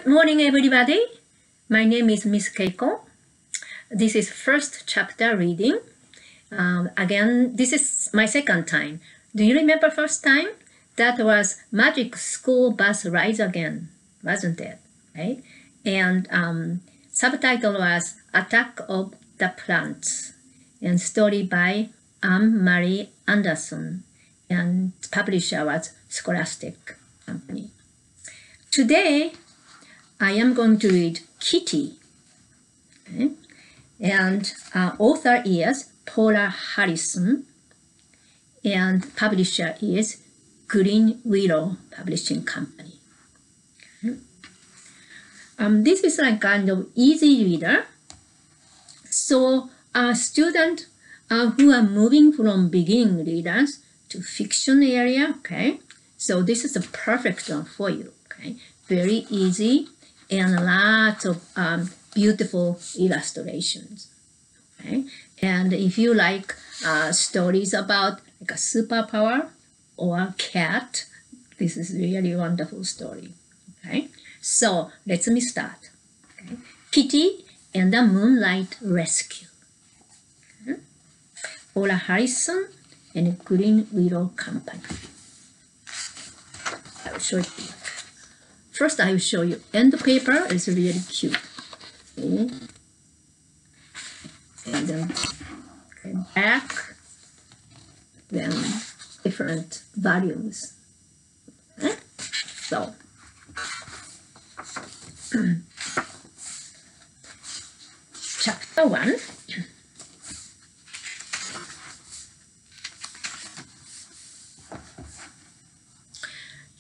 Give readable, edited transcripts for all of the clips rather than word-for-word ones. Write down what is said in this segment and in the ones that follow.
Good morning, everybody. My name is Miss Keiko. This is first chapter reading. Again, this is my second time. Do you remember first time? That was Magic School Bus Rides Again, wasn't it? Right? And subtitle was Attack of the Plants, and story by Marie Anderson, and publisher was Scholastic Company. Today, I am going to read Kitty, okay? And author is Paula Harrison, and publisher is Green Willow Publishing Company. Okay? This is a kind of easy reader, so students who are moving from beginning readers to fiction area, okay? So this is a perfect one for you, okay? Very easy and lots of beautiful illustrations, okay? And if you like stories about like a superpower or a cat, this is really a wonderful story, okay? So let's me start. Okay? Kitty and the Moonlight Rescue. Okay? Paula Harrison and Green Willow Company. I will show it to you. First, I will show you. And the paper is really cute. Okay. And then back, then different volumes. Okay. So, chapter 1.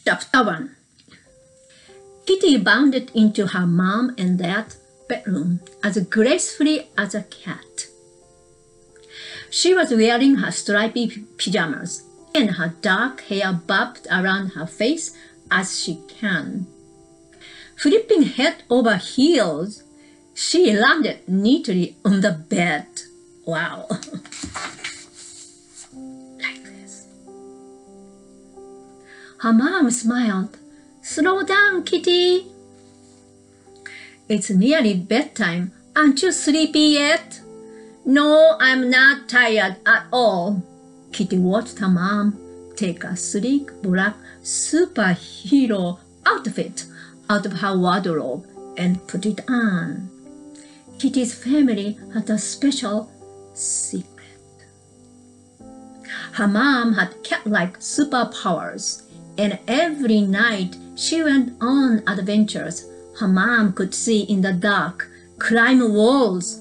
Chapter 1. Kitty bounded into her mom and dad's bedroom as gracefully as a cat. She was wearing her stripy pajamas, and her dark hair bobbed around her face as she can. Flipping head over heels, she landed neatly on the bed. Wow. Like this. Her mom smiled. "Slow down, Kitty. It's nearly bedtime. Aren't you sleepy yet?" "No, I'm not tired at all." Kitty watched her mom take a sleek black superhero outfit out of her wardrobe and put it on. Kitty's family had a special secret. Her mom had cat-like superpowers, and every night she went on adventures her mom could see in the dark, climb walls,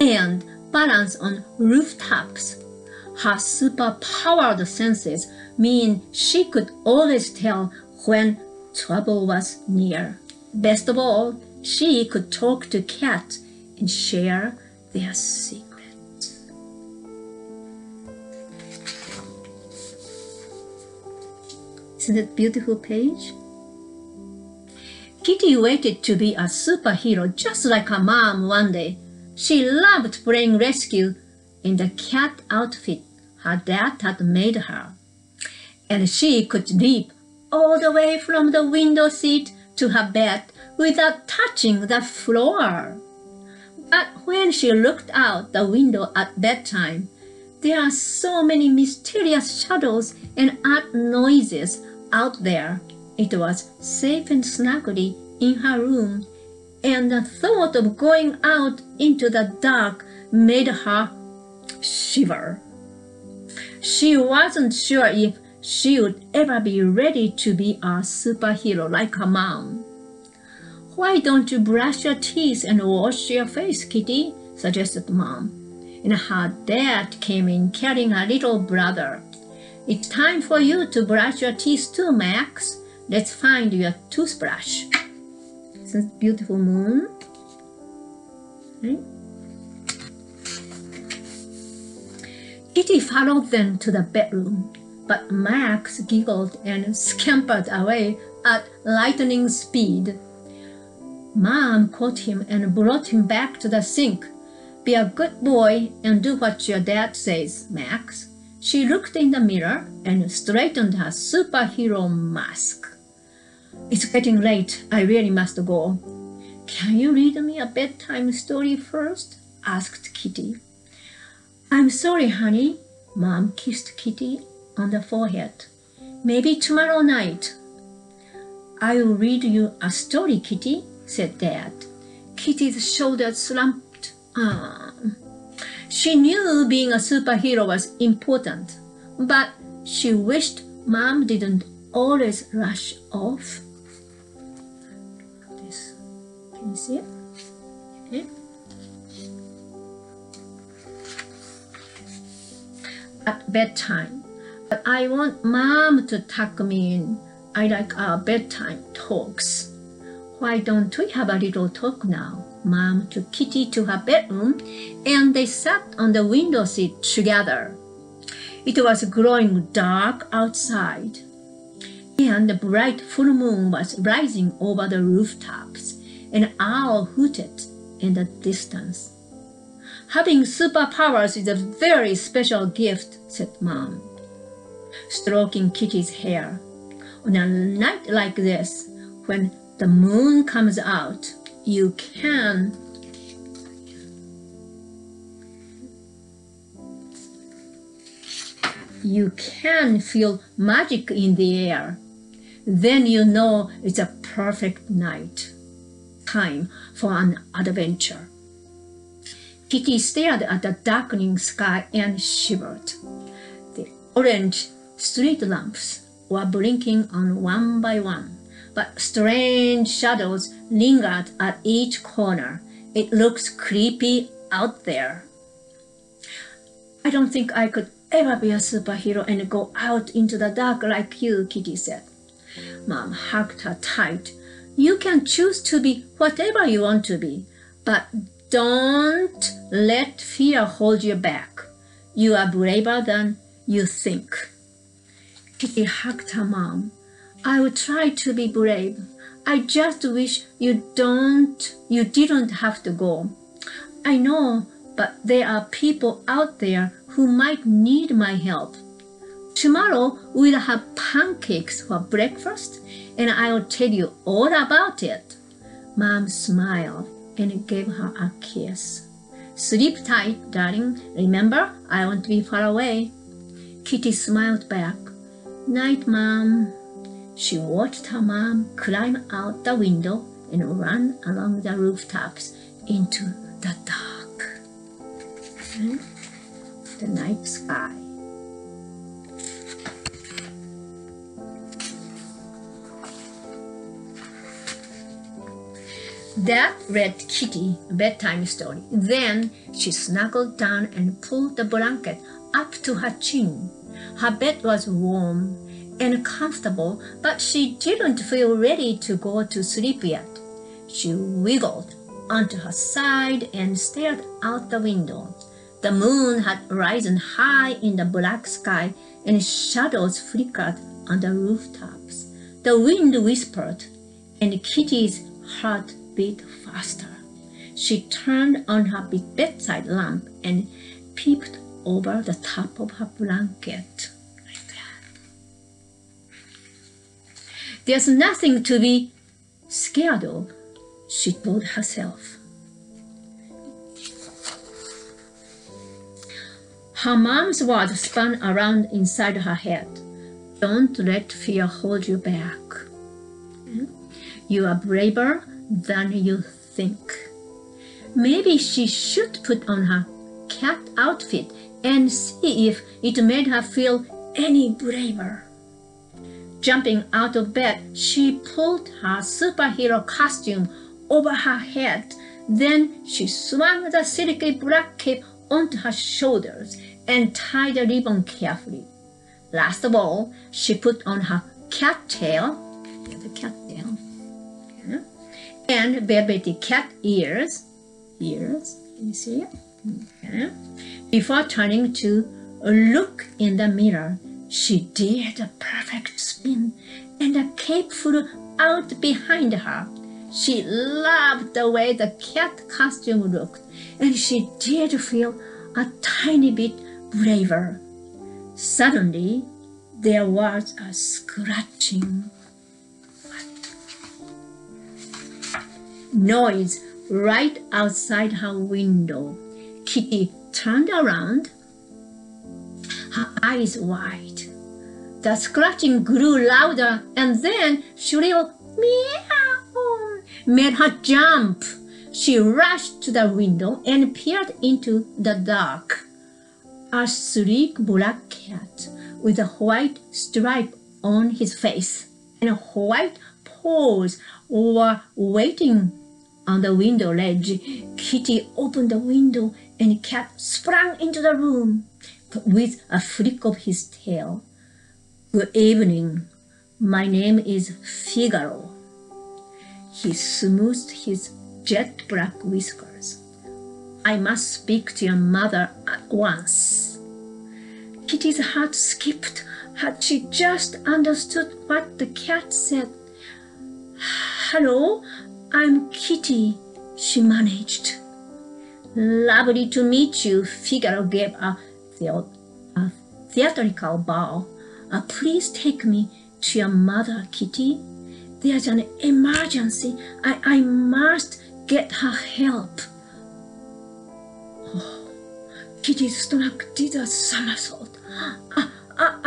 and balance on rooftops. Her super-powered senses mean she could always tell when trouble was near. Best of all, she could talk to cats and share their secrets. Isn't it a beautiful page? Kitty waited to be a superhero just like her mom one day. She loved playing rescue in the cat outfit her dad had made her. And she could leap all the way from the window seat to her bed without touching the floor. But when she looked out the window at bedtime, there are so many mysterious shadows and odd noises out there. It was safe and snuggly in her room, and the thought of going out into the dark made her shiver. She wasn't sure if she would ever be ready to be a superhero like her mom. "Why don't you brush your teeth and wash your face, Kitty?" suggested Mom. And her dad came in carrying her little brother. "It's time for you to brush your teeth too, Max. Let's find your toothbrush." Isn't it beautiful moon? Right? Kitty followed them to the bedroom, but Max giggled and scampered away at lightning speed. Mom caught him and brought him back to the sink. "Be a good boy and do what your dad says, Max." She looked in the mirror and straightened her superhero mask. It's getting late. I really must go. Can you read me a bedtime story first? Asked Kitty. I'm sorry, honey. Mom kissed Kitty on the forehead. Maybe tomorrow night. I'll read you a story, Kitty, said Dad. Kitty's shoulders slumped. She knew being a superhero was important, but she wished Mom didn't always rush off. This. Can you see it? Okay. At bedtime, but I want Mom to tuck me in. I like our bedtime talks. Why don't we have a little talk now? Mom took Kitty to her bedroom, and they sat on the window seat together. It was growing dark outside, and the bright full moon was rising over the rooftops. An owl hooted in the distance. Having superpowers is a very special gift, said Mom, stroking Kitty's hair. On a night like this, when the moon comes out, you can feel magic in the air. Then you know it's a perfect night. Time for an adventure. Kitty stared at the darkening sky and shivered. The orange street lamps were blinking on one by one, but strange shadows lingered at each corner. It looks creepy out there. I don't think I could ever be a superhero and go out into the dark like you, Kitty said. Mom hugged her tight. You can choose to be whatever you want to be, but don't let fear hold you back. You are braver than you think. Kitty hugged her mom. I will try to be brave. I just wish you didn't have to go. I know, but there are people out there who might need my help. Tomorrow we'll have pancakes for breakfast, and I'll tell you all about it. Mom smiled and gave her a kiss. Sleep tight, darling. Remember, I won't be far away. Kitty smiled back. Night, Mom. She watched her mom climb out the window and run along the rooftops into the dark. And the night sky. Dad read Kitty a bedtime story. Then she snuggled down and pulled the blanket up to her chin. Her bed was warm and comfortable, but she didn't feel ready to go to sleep yet. She wiggled onto her side and stared out the window. The moon had risen high in the black sky, and shadows flickered on the rooftops. The wind whispered, and Kitty's heart beat faster. She turned on her bedside lamp and peeped over the top of her blanket. Like that. There's nothing to be scared of, she told herself. Her mom's words spun around inside her head. Don't let fear hold you back. You are braver than you think. Maybe she should put on her cat outfit and see if it made her feel any braver. Jumping out of bed, she pulled her superhero costume over her head. Then she swung the silky black cape onto her shoulders and tied the ribbon carefully. Last of all, she put on her cat tail, and velvety cat ears. Can you see it? Okay. Before turning to look in the mirror, she did a perfect spin, and the cape flew out behind her. She loved the way the cat costume looked, and she did feel a tiny bit braver. Suddenly, there was a scratching. noise right outside her window. Kitty turned around, her eyes wide. The scratching grew louder, and then shrill meow made her jump. She rushed to the window and peered into the dark. A sleek black cat with a white stripe on his face and white paws were waiting on the window ledge. Kitty opened the window and the cat sprang into the room with a flick of his tail. "Good evening. My name is Figaro." He smoothed his jet black whiskers. "I must speak to your mother at once." Kitty's heart skipped. Had she just understood what the cat said? "Hello, I'm Kitty," she managed. "Lovely to meet you." Figaro gave a theatrical bow. "Please take me to your mother, Kitty. There's an emergency. I must get her help." Oh, Kitty's stomach did a somersault.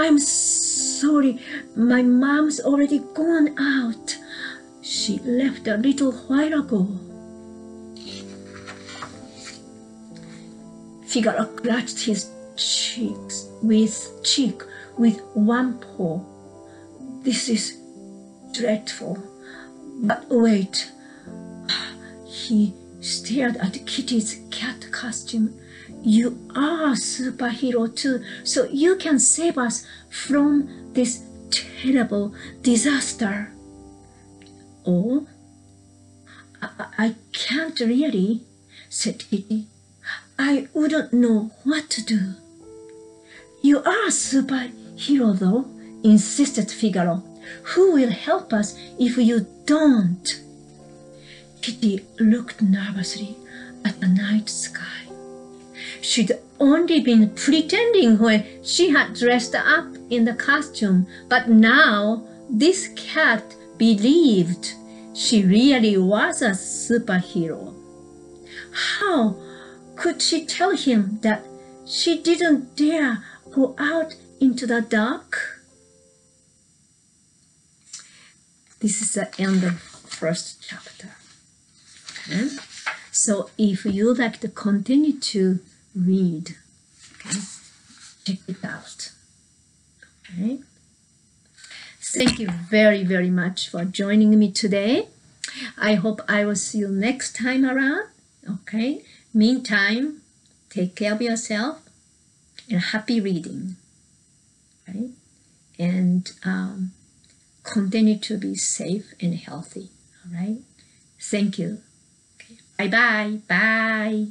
I'm sorry, my mom's already gone out. She left a little while ago." Figaro clutched his cheek with one paw. "This is dreadful. But wait." He stared at Kitty's cat costume. "You are a superhero too, so you can save us from this terrible disaster." "Oh, I can't really," said Kitty. "I wouldn't know what to do." "You are a superhero though," insisted Figaro. "Who will help us if you don't?" Kitty looked nervously at the night sky. She'd only been pretending when she had dressed up in the costume, but now this cat believed she really was a superhero. How could she tell him that she didn't dare go out into the dark? This is the end of first chapter. Okay? So if you like to continue to read, okay, check it out. Okay. Thank you very, very much for joining me today. I hope I will see you next time around. Okay. Meantime, take care of yourself and happy reading. Okay. And continue to be safe and healthy. All right. Thank you. Okay. Bye-bye. Bye.